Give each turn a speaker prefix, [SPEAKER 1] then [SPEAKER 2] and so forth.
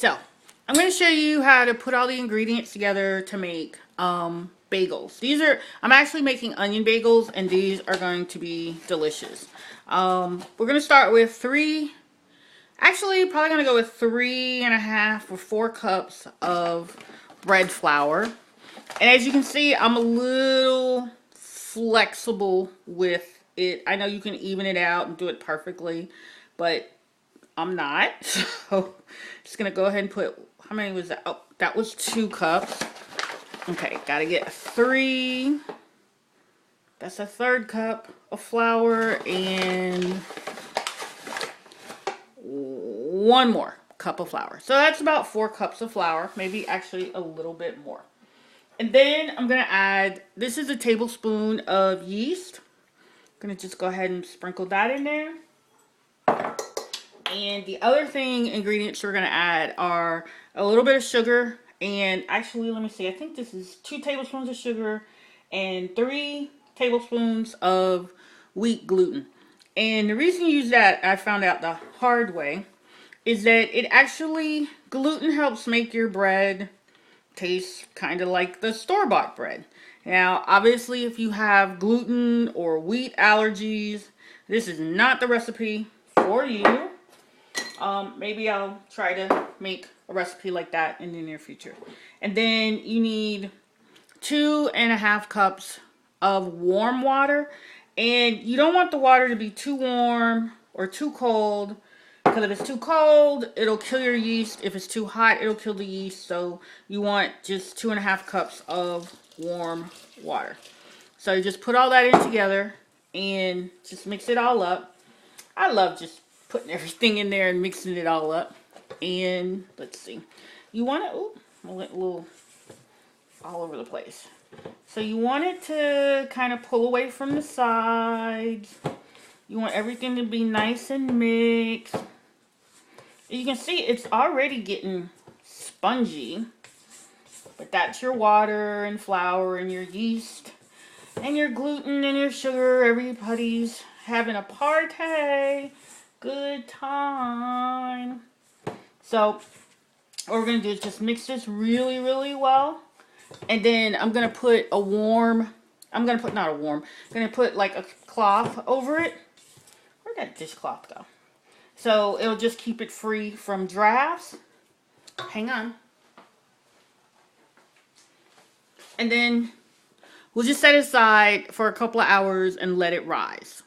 [SPEAKER 1] So, I'm going to show you how to put all the ingredients together to make bagels. I'm actually making onion bagels, and these are going to be delicious. We're going to start with probably going to go with 3.5 or 4 cups of bread flour. And as you can see, I'm a little flexible with it. I know you can even it out and do it perfectly, but I'm not. So just gonna go ahead and put, how many was that? Oh, that was 2 cups. Okay, gotta get 3. That's a 1/3 cup of flour and 1 more cup of flour. So that's about 4 cups of flour, maybe actually a little bit more. And then I'm gonna add, this is a tablespoon of yeast. I'm gonna just go ahead and sprinkle that in there. And the other ingredients we're going to add are a little bit of sugar. And actually, let me see. I think this is 2 tablespoons of sugar and 3 tablespoons of wheat gluten. And the reason you use that, I found out the hard way, is that gluten helps make your bread taste kind of like the store-bought bread. Now, obviously, if you have gluten or wheat allergies, this is not the recipe for you. Maybe I'll try to make a recipe like that in the near future. And then you need 2.5 cups of warm water. And you don't want the water to be too warm or too cold, because if it's too cold, it'll kill your yeast. If it's too hot, it'll kill the yeast. So you want just 2.5 cups of warm water. So you just put all that in together and just mix it all up. I love just putting everything in there and mixing it all up. And let's see, you want it, a little all over the place. So you want it to kind of pull away from the sides. You want everything to be nice and mixed. You can see it's already getting spongy, but that's your water and flour and your yeast and your gluten and your sugar. Everybody's having a party. Good time. So what we're going to do is just mix this really, really well. And then I'm going to put I'm going to put like a cloth over it. Where'd that dishcloth go? So it'll just keep it free from drafts. Hang on. And then we'll just set it aside for a couple of hours and let it rise.